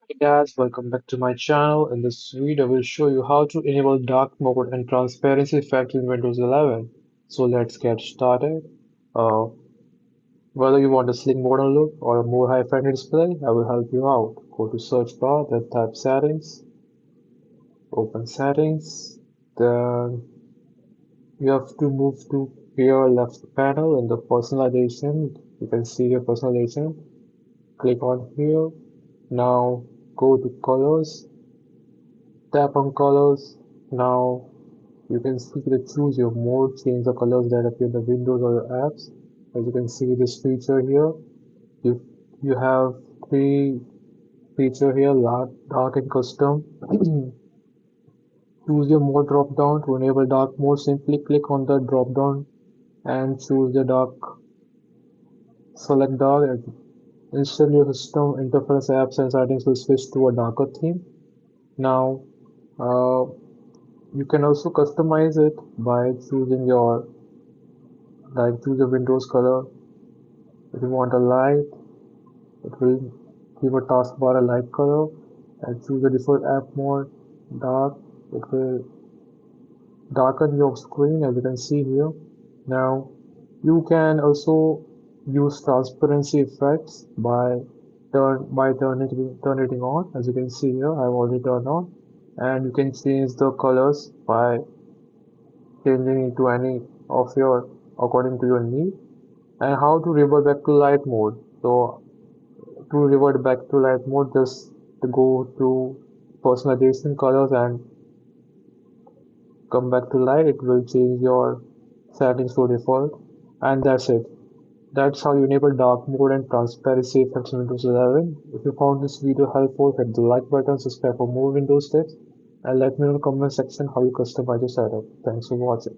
Hey guys, welcome back to my channel. In this video, I will show you how to enable dark mode and transparency effect in Windows 11. So let's get started. Uh, Whether you want a slick modern look or a more high-friendly display, I will help you out. Go to search bar, then type settings, open settings, then you have to move to here left panel in the personalization. You can see your personalization. Click on here. Now go to colors. Tap on colors. Now you can see the choose your mode, change the colors that appear in the windows or your apps. As you can see this feature here, you you have three feature here, dark and custom. Choose your mode drop down to enable dark mode. Simply click on the drop down and choose the dark. Select dark and install your system interface apps and settings will switch to a darker theme. Now uh, you can also customize it by choosing your choose a Windows color. If you want a light, it will give a taskbar a light color and choose the default app mode, dark. It will darken your screen as you can see here. Now you can also use transparency effects by turning it on as you can see here. I've already turned on and you can change the colors by changing it to any of your according to your need. And how to revert back to light mode. So to revert back to light mode, just go to personalization colors and come back to light. It will change your settings to default, and that's it. That's how you enable dark mode and transparency effects in Windows 11. If you found this video helpful, hit the like button, subscribe for more Windows tips, and let me know in the comment section how you customize your setup. Thanks for watching.